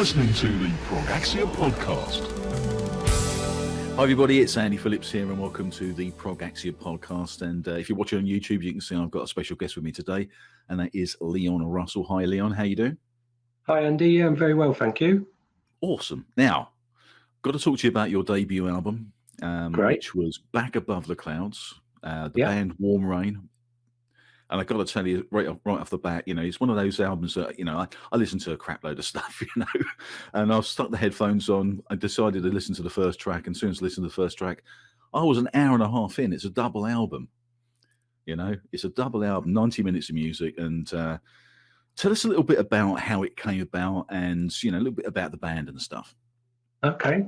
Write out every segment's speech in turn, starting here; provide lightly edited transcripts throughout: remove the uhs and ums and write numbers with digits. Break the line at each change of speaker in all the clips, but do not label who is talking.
listening to the ProgAxia podcast.
Hi everybody, it's Andy Phillips here and welcome to the ProgAxia podcast. And if you're watching on YouTube, you can see I've got a special guest with me today, and that is Leon Russell. Hi Leon, how you doing?
Hi Andy, I'm very well, thank you.
Awesome. Now, got to talk to you about your debut album, which was Back Above the Clouds, the band WarmRain. And I got to tell you right off the bat, it's one of those albums that, I listen to a crap load of stuff, and I've stuck the headphones on. I decided to listen to the first track, and as soon as I listened to the first track, I was an hour and a half in. It's a double album, it's a double album, 90 minutes of music. And tell us a little bit about how it came about and, a little bit about the band and stuff.
Okay,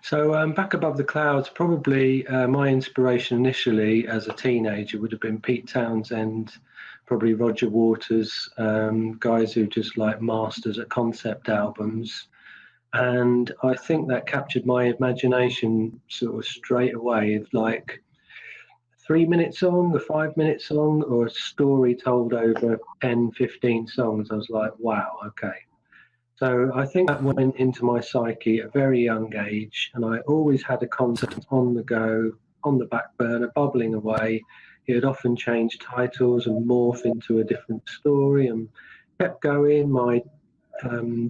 so Back Above the Clouds, probably my inspiration initially as a teenager would have been Pete Townsend, probably Roger Waters, guys who just like masters at concept albums. And I think that captured my imagination sort of straight away. It's like a 3-minute song, a 5-minute song, or a story told over 10, 15 songs. I was like, wow, okay. So I think that went into my psyche at a very young age, and I always had a concept on the go, on the back burner, bubbling away. It would often change titles and morph into a different story and kept going. My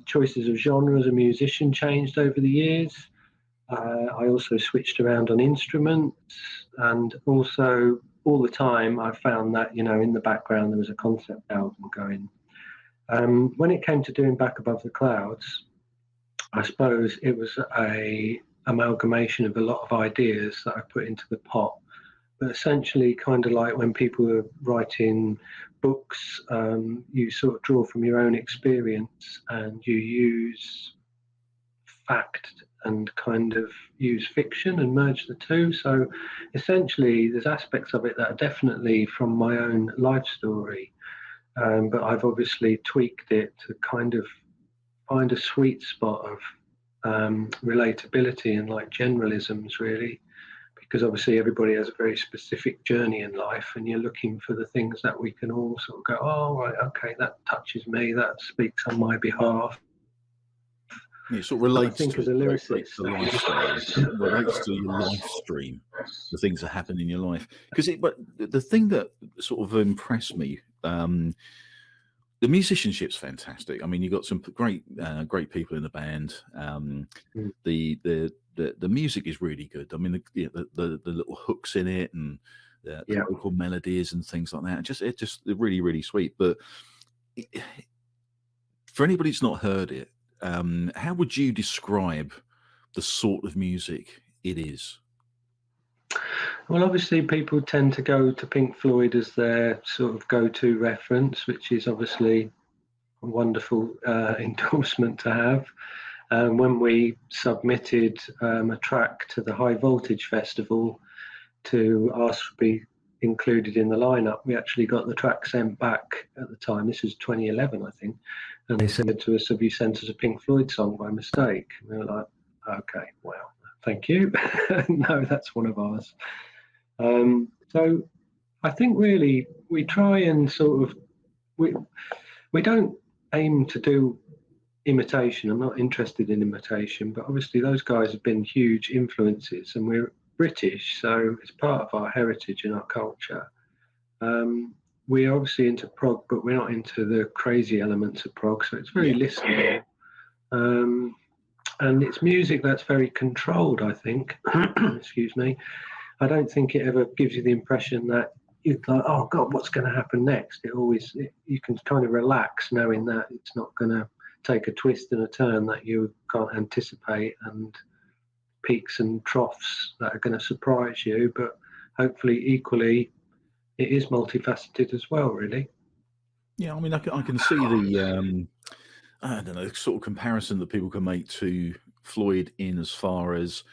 choices of genre as a musician changed over the years. I also switched around on instruments, and also all the time I found that, in the background there was a concept album going. When it came to doing Back Above the Clouds, I suppose it was a amalgamation of a lot of ideas that I put into the pot. But essentially, kind of like when people are writing books, you sort of draw from your own experience and you use fact and kind of use fiction and merge the two. So essentially, there's aspects of it that are definitely from my own life story. But I've obviously tweaked it to kind of find a sweet spot of relatability and like generalisms, really, because obviously everybody has a very specific journey in life, and you're looking for the things that we can all sort of go, oh, right, okay, that touches me, that speaks on my behalf.
It sort of relates,
I think,
to
as a lyricist,
relates to your life stream, the things that happen in your life. But the thing that sort of impressed me, the musicianship's fantastic. I mean, you've got some great people in the band. The music is really good. I mean, the little hooks in it and the vocal melodies and things like that. It's just really, really sweet. But for anybody that's not heard it, how would you describe the sort of music it is?
Well, obviously people tend to go to Pink Floyd as their sort of go-to reference, which is obviously a wonderful endorsement to have. When we submitted a track to the High Voltage Festival to ask to be included in the lineup, we actually got the track sent back at the time. This was 2011, I think. And they said to us, have you sent us a Pink Floyd song by mistake? And we were like, okay, well, thank you. No, that's one of ours. So I think really we try and sort of, we don't aim to do imitation. I'm not interested in imitation, but obviously those guys have been huge influences, and we're British, so it's part of our heritage and our culture. We're obviously into prog, but we're not into the crazy elements of prog, so it's very listenable. And it's music that's very controlled, I think. Excuse me. I don't think it ever gives you the impression that you're like, oh God, what's going to happen next? You can kind of relax knowing that it's not going to take a twist and a turn that you can't anticipate, and peaks and troughs that are going to surprise you. But hopefully, equally, it is multifaceted as well, really.
Yeah, I mean, I can see the I don't know, sort of comparison that people can make to Floyd in as far as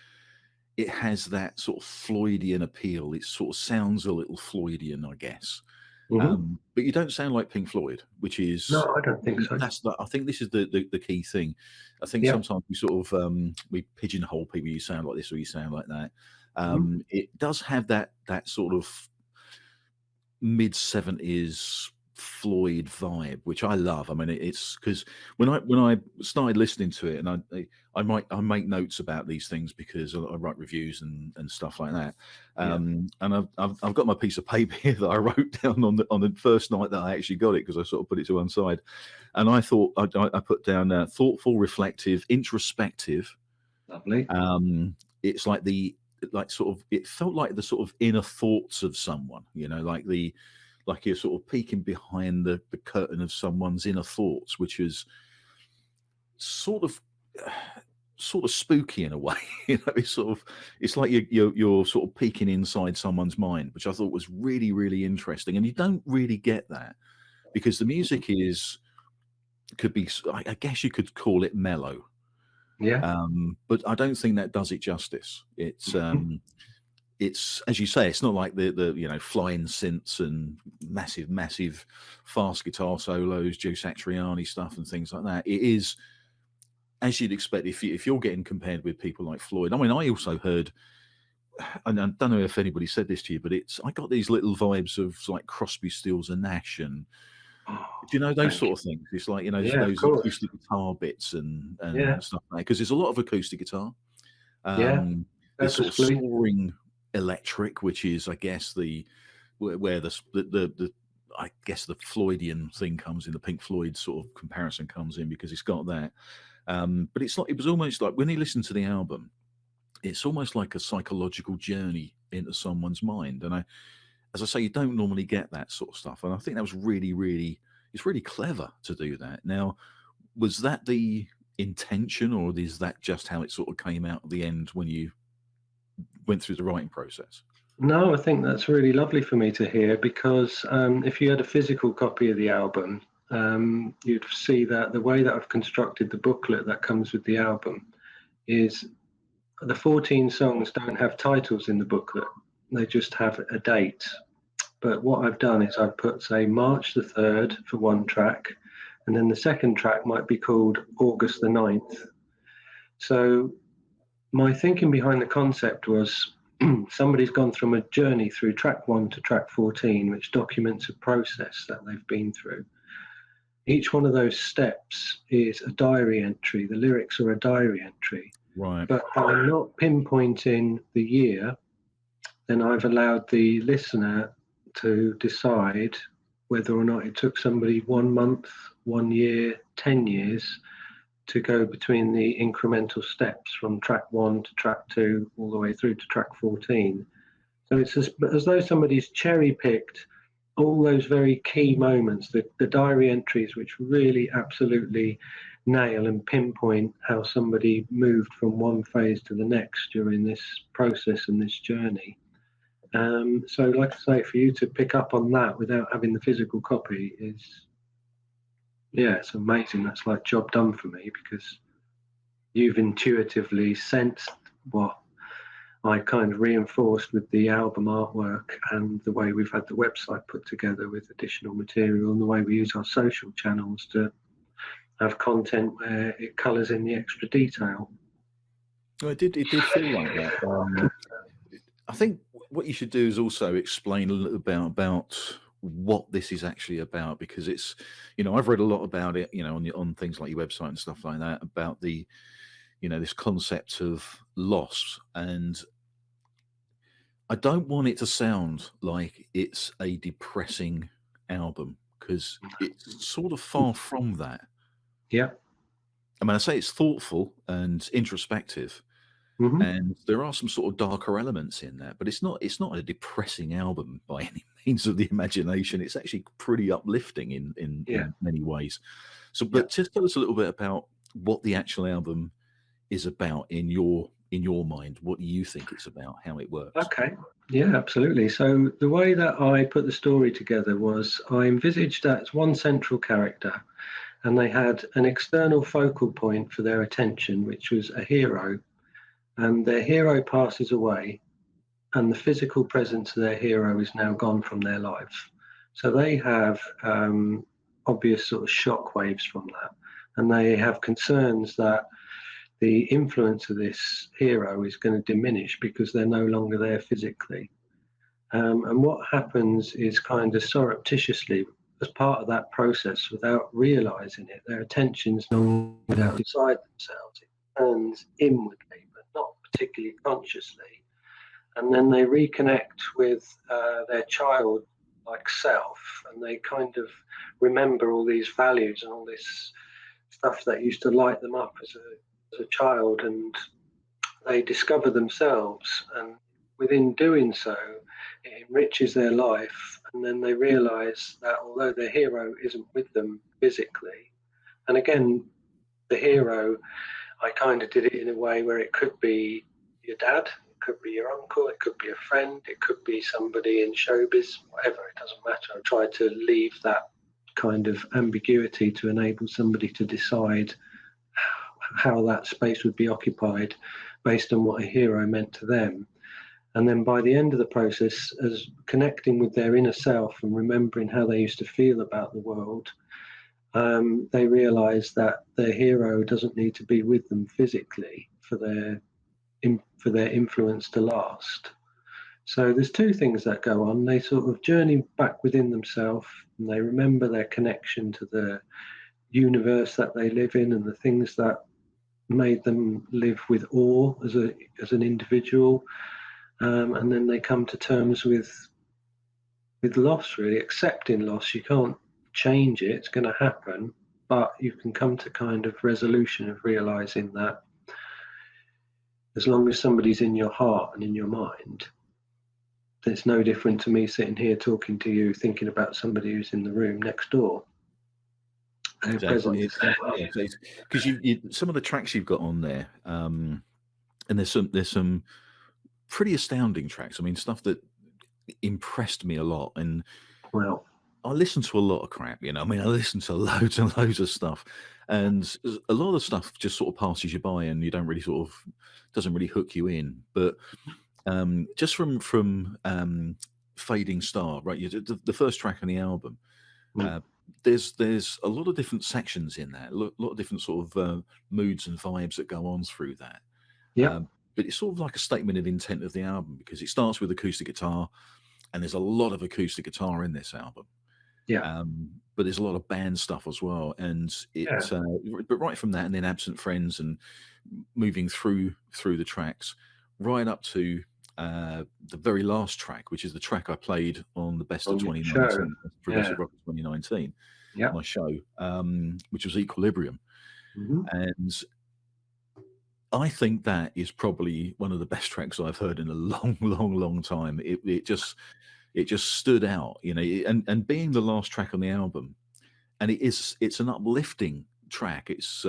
it has that sort of Floydian appeal. It sort of sounds a little Floydian, I guess.
Mm-hmm.
But you don't sound like Pink Floyd, which is...
No, I don't think so.
I think this is the key thing. I think sometimes we sort of we pigeonhole people. You sound like this or you sound like that. It does have that sort of mid-70s Floyd vibe, which I love. I mean, it's because when I started listening to it, and I make notes about these things because I write reviews and stuff like that. And I've got my piece of paper here that I wrote down on the first night that I actually got it, because I sort of put it to one side, and I thought I put down thoughtful, reflective, introspective.
Lovely.
It's like it felt like the sort of inner thoughts of someone, like you're sort of peeking behind the curtain of someone's inner thoughts, which is sort of spooky in a way. It's like you're sort of peeking inside someone's mind, which I thought was really, really interesting. And you don't really get that because the music could be, I guess you could call it mellow.
Yeah.
But I don't think that does it justice. It's as you say, it's not like the flying synths and massive fast guitar solos, Joe Satriani stuff and things like that. It is, as you'd expect, if you're getting compared with people like Floyd. I mean, I also heard, and I don't know if anybody said this to you, but I got these little vibes of like Crosby, Stills and Nash, and do you know those sort of things? It's like those acoustic guitar bits and stuff like that, because there's a lot of acoustic guitar. There's sort of soaring electric, which is, I guess, where the I guess the Floydian thing comes in, the Pink Floyd sort of comparison comes in, because it's got that. But it was almost like when you listen to the album, it's almost like a psychological journey into someone's mind. And as I say, you don't normally get that sort of stuff. And I think that was it's really clever to do that. Now, was that the intention, or is that just how it sort of came out at the end when you went through the writing process?
No, I think that's really lovely for me to hear, because if you had a physical copy of the album, you'd see that the way that I've constructed the booklet that comes with the album is the 14 songs don't have titles in the booklet. They just have a date. But what I've done is I've put, say, March the 3rd for one track, and then the second track might be called August the 9th. So my thinking behind the concept was somebody's gone from a journey through track 1 to track 14, which documents a process that they've been through. Each one of those steps is a diary entry. The lyrics are a diary entry.
Right.
But by not pinpointing the year, then I've allowed the listener to decide whether or not it took somebody 1 month, 1 year, 10 years to go between the incremental steps from track 1 to track 2 all the way through to track 14. So it's as though somebody's cherry-picked all those very key moments, the diary entries, which really absolutely nail and pinpoint how somebody moved from one phase to the next during this process and this journey. So like I say, for you to pick up on that without having the physical copy it's amazing. That's like job done for me, because you've intuitively sensed what I kind of reinforced with the album artwork and the way we've had the website put together with additional material, and the way we use our social channels to have content where it colours in the extra detail.
Well, it did feel like that. I think what you should do is also explain a little about what this is actually about, because it's, I've read a lot about it, on things like your website and stuff like that, about the, this concept of loss. And I don't want it to sound like it's a depressing album, because it's sort of far from that.
Yeah.
I mean, I say it's thoughtful and introspective, and there are some sort of darker elements in that, but it's not a depressing album by any means of the imagination. It's actually pretty uplifting in many ways. So, but just tell us a little bit about what the actual album is about in your mind. What do you think it's about? How it works?
Okay. Yeah, absolutely. So the way that I put the story together was I envisaged that it's one central character, and they had an external focal point for their attention, which was a hero. And their hero passes away, and the physical presence of their hero is now gone from their life. So they have obvious sort of shock waves from that, and they have concerns that the influence of this hero is going to diminish because they're no longer there physically. And what happens is kind of surreptitiously, as part of that process without realizing it. Their attention's not outside themselves. It turns inwardly, but not particularly consciously. And then they reconnect with their childlike self, and they kind of remember all these values and all this stuff that used to light them up as a child, and they discover themselves, and within doing so, it enriches their life. And then they realize that although their hero isn't with them physically, and again, the hero, I kind of did it in a way where it could be your dad, it could be your uncle, it could be a friend, it could be somebody in showbiz, whatever, it doesn't matter. I tried to leave that kind of ambiguity to enable somebody to decide how that space would be occupied based on what a hero meant to them. And then by the end of the process, as connecting with their inner self and remembering how they used to feel about the world, they realize that their hero doesn't need to be with them physically for their influence to last. So there's two things that go on. They sort of journey back within themselves, and they remember their connection to the universe that they live in and the things that made them live with awe as an individual. And then they come to terms with loss, really accepting loss. You can't change it, it's going to happen, but you can come to kind of resolution of realizing that as long as somebody's in your heart and in your mind, it's no different to me sitting here talking to you, thinking about somebody who's in the room next door.
Exactly. Because you some of the tracks you've got on there, and there's some pretty astounding tracks. I mean, stuff that impressed me a lot. And
well,
I listen to a lot of crap, I mean, I listen to loads and loads of stuff, and a lot of the stuff just sort of passes you by, and you don't really doesn't really hook you in. But just from Fading Star, right? The first track on the album. There's a lot of different sections in that, a lot of different sort of moods and vibes that go on through that.
Yeah.
But it's sort of like a statement of intent of the album, because it starts with acoustic guitar, and there's a lot of acoustic guitar in this album.
Yeah.
But there's a lot of band stuff as well, and but right from that, and then Absent Friends, and moving through the tracks, right up to the very last track, which is the track I played on the Best of 2019, Progressive Rock 2019, my show, which was Equilibrium. And I think that is probably one of the best tracks I've heard in a long time. It just stood out, and being the last track on the album, and it's an uplifting track. It's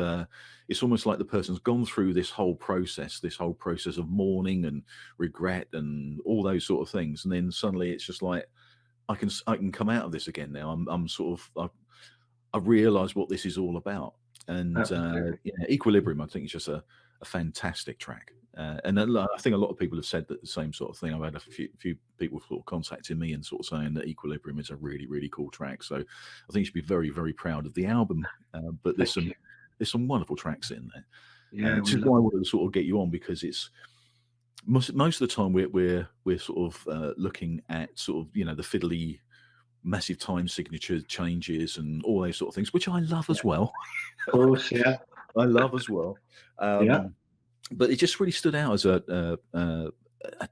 almost like the person's gone through this whole process of mourning and regret and all those sort of things, and then suddenly it's just like, I can come out of this again now. I'm sort of, I realize what this is all about. And Equilibrium, I think, is just a fantastic track. And I think a lot of people have said that the same sort of thing. I've had a few people sort of contacting me and sort of saying that Equilibrium is a really cool track. So I think you should be very, very proud of the album. But there's some wonderful tracks in there.
Yeah,
which is why I wanted to sort of get you on, because it's most of the time we're sort of looking at sort of the fiddly, massive time signature changes and all those sort of things, which I love as well.
Of course, yeah.
I love as well. But it just really stood out as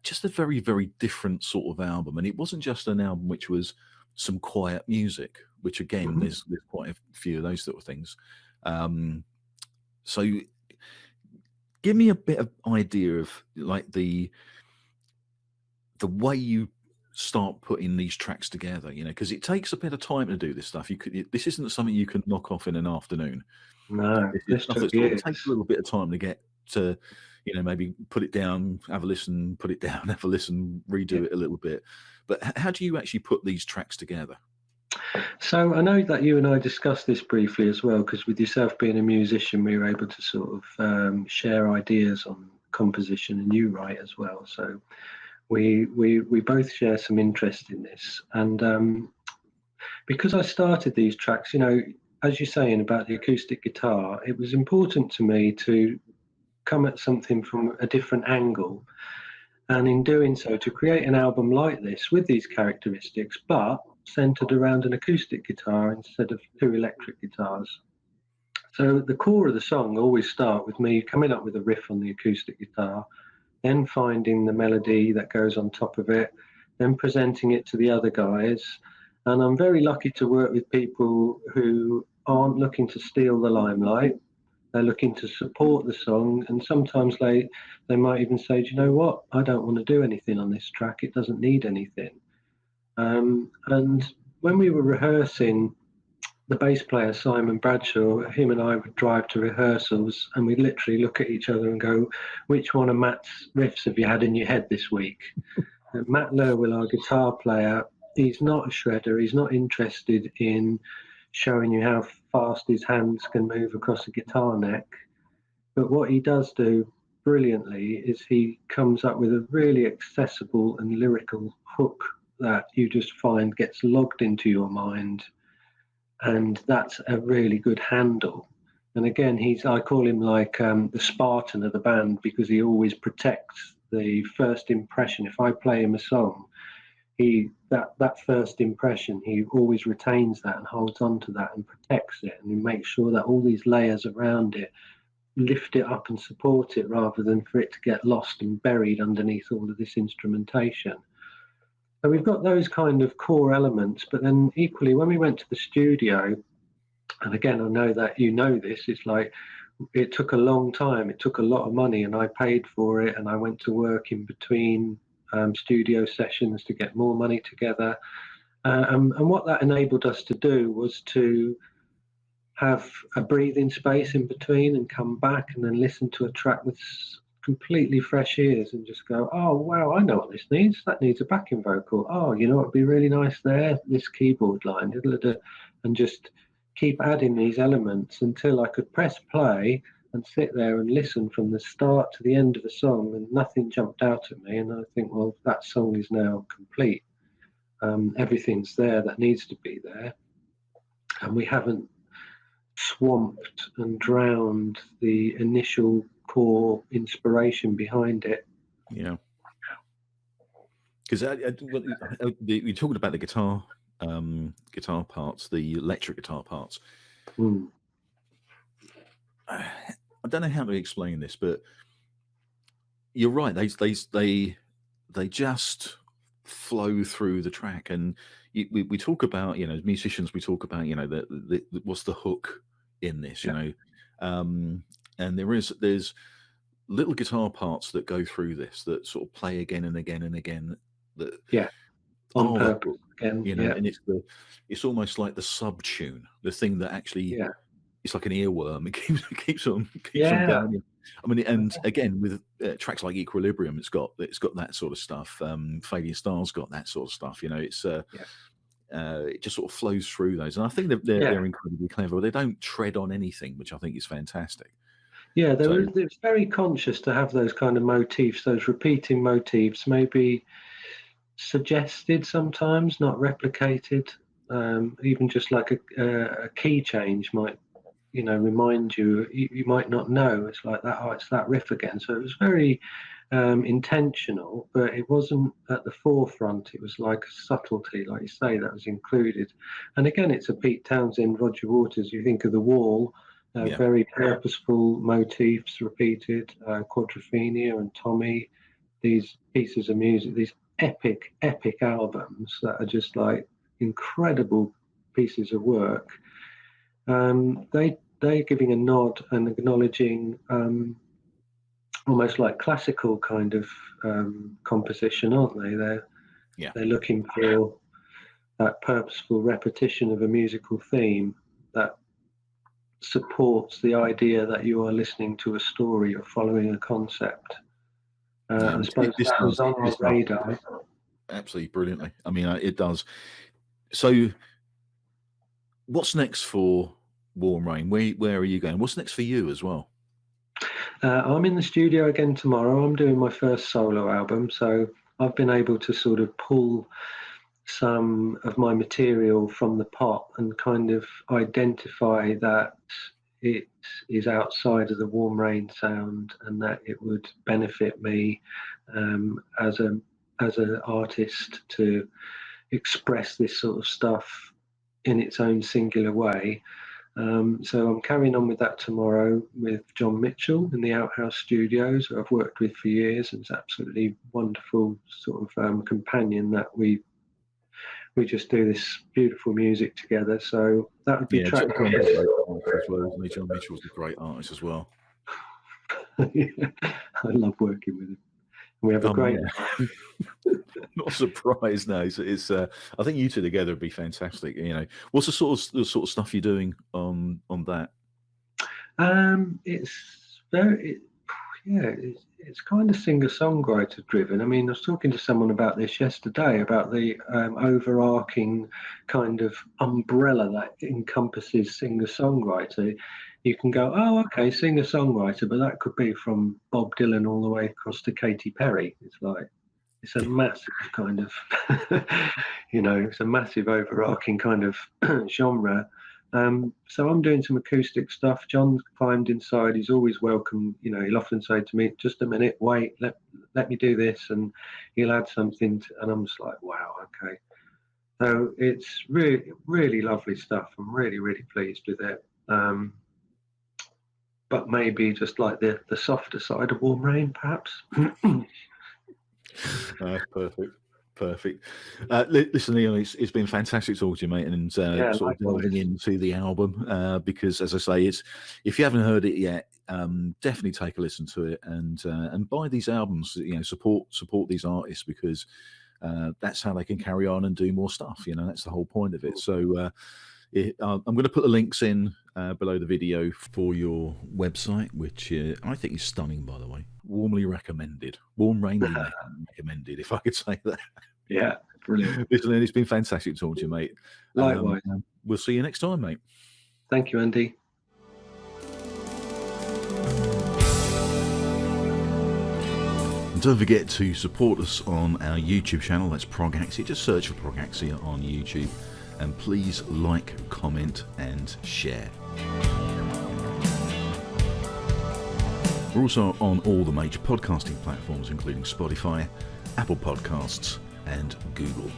just a very, very different sort of album. And it wasn't just an album which was some quiet music, which again, there's quite a few of those sort of things. So give me a bit of idea of like the way you start putting these tracks together, because it takes a bit of time to do this stuff. This isn't something you can knock off in an afternoon.
No,
it takes a little bit of time to get to, maybe put it down, have a listen, put it down, have a listen, redo it a little bit. But how do you actually put these tracks together?
So I know that you and I discussed this briefly as well, because with yourself being a musician, we were able to sort of share ideas on composition, and you write as well. So we both share some interest in this. And because I started these tracks, as you're saying about the acoustic guitar, it was important to me to come at something from a different angle, and in doing so to create an album like this with these characteristics, but centered around an acoustic guitar instead of 2 electric guitars. So the core of the song always start with me coming up with a riff on the acoustic guitar, then finding the melody that goes on top of it, then presenting it to the other guys. And I'm very lucky to work with people who aren't looking to steal the limelight. They're looking to support the song, and sometimes they might even say, do you know what, I don't want to do anything on this track, it doesn't need anything. And when we were rehearsing, the bass player, Simon Bradshaw, him and I would drive to rehearsals and we'd literally look at each other and go, which one of Matt's riffs have you had in your head this week? And Matt Lerwill, our guitar player, he's not a shredder. He's not interested in showing you how fast his hands can move across a guitar neck. But what he does do brilliantly is he comes up with a really accessible and lyrical hook that you just find gets logged into your mind. And that's a really good handle. And again, I call him like the Spartan of the band, because he always protects the first impression. If I play him a song, that first impression, he always retains that and holds on to that and protects it, and he makes sure that all these layers around it lift it up and support it, rather than for it to get lost and buried underneath all of this instrumentation. So we've got those kind of core elements, but then equally when we went to the studio, and again, I know that you know this, it's like it took a long time, it took a lot of money, and I paid for it, and I went to work in between studio sessions to get more money together. And what that enabled us to do was to have a breathing space in between and come back and then listen to a track with completely fresh ears and just go, oh wow, I know what this needs. That needs a backing vocal. Oh, you know what would be really nice there? This keyboard line. And just keep adding these elements until I could press play and sit there and listen from the start to the end of a song, and nothing jumped out at me. And I think, well, that song is now complete. Everything's there that needs to be there. And we haven't swamped and drowned the initial core inspiration behind it.
Yeah, because we talked about the guitar parts, the electric guitar parts. I don't know how to explain this, but you're right. They just flow through the track, and we talk about, you know, musicians. We talk about, you know, the what's the hook in this, you know, and there's little guitar parts that go through this that sort of play again and again and again. That
on purpose again,
you know, and it's almost like the sub tune, the thing that actually it's like an earworm. It keeps on going. I mean, and again with tracks like Equilibrium, it's got that sort of stuff. Fading Star's got that sort of stuff. You know, it's it just sort of flows through those, and I think they're incredibly clever. They don't tread on anything, which I think is fantastic.
Yeah, it's very conscious to have those kind of motifs, those repeating motifs, maybe suggested sometimes, not replicated. Even just like a key change might, you know, remind you. You might not know. It's like that. Oh, it's that riff again. So it was very intentional, but it wasn't at the forefront. It was like a subtlety, like you say, that was included. And again, it's a Pete Townsend, Roger Waters. You think of The Wall. Very purposeful motifs repeated, Quadrophenia and Tommy, these pieces of music, these epic albums that are just like incredible pieces of work. They're giving a nod and acknowledging almost like classical kind of composition, aren't they? They're looking for that purposeful repetition of a musical theme that supports the idea that you are listening to a story or following a concept. I suppose that was on our radar.
Absolutely brilliantly. I mean, it does. So, what's next for WarmRain? Where are you going? What's next for you as well?
I'm in the studio again tomorrow. I'm doing my first solo album, so I've been able to sort of pull some of my material from the pot and kind of identify that it is outside of the WarmRain sound, and that it would benefit me as an artist to express this sort of stuff in its own singular way. So I'm carrying on with that tomorrow with John Mitchell in the Outhouse Studios, who I've worked with for years, and it's absolutely wonderful sort of companion that we just do this beautiful music together. So that would be track.
John Mitchell's a great artist as well, isn't he? John Mitchell's a great artist as well.
I love working with him. We have a great.
Not surprised, no. It's I think you two together would be fantastic. What's the sort of stuff you're doing on that?
It's very, it's kind of singer-songwriter driven. I mean, I was talking to someone about this yesterday, about the overarching kind of umbrella that encompasses singer-songwriter. You can go, oh, okay, singer-songwriter, but that could be from Bob Dylan all the way across to Katy Perry. It's a massive kind of, it's a massive overarching kind of genre. So I'm doing some acoustic stuff. John's climbed inside. He's always welcome. He'll often say to me, just a minute, wait, let me do this. And he'll add something. And I'm just like, wow, okay. So it's really, really lovely stuff. I'm really, really pleased with it. But maybe just like the softer side of WarmRain, perhaps.
Perfect. Listen, Leon, it's been fantastic talking to you, mate, and sort of delving into the album because, as I say, if you haven't heard it yet, definitely take a listen to it and buy these albums. Support these artists because that's how they can carry on and do more stuff. That's the whole point of it. So I'm going to put the links in below the video for your website, which I think is stunning, by the way. Warmly recommended. WarmRain recommended, if I could say that.
Yeah, brilliant.
Listen, it's been fantastic talking to you, mate.
Likewise.
We'll see you next time, mate.
Thank you, Andy.
And don't forget to support us on our YouTube channel. That's ProgAxia. Just search for ProgAxia on YouTube. And please like, comment, and share. We're also on all the major podcasting platforms, including Spotify, Apple Podcasts, and Google.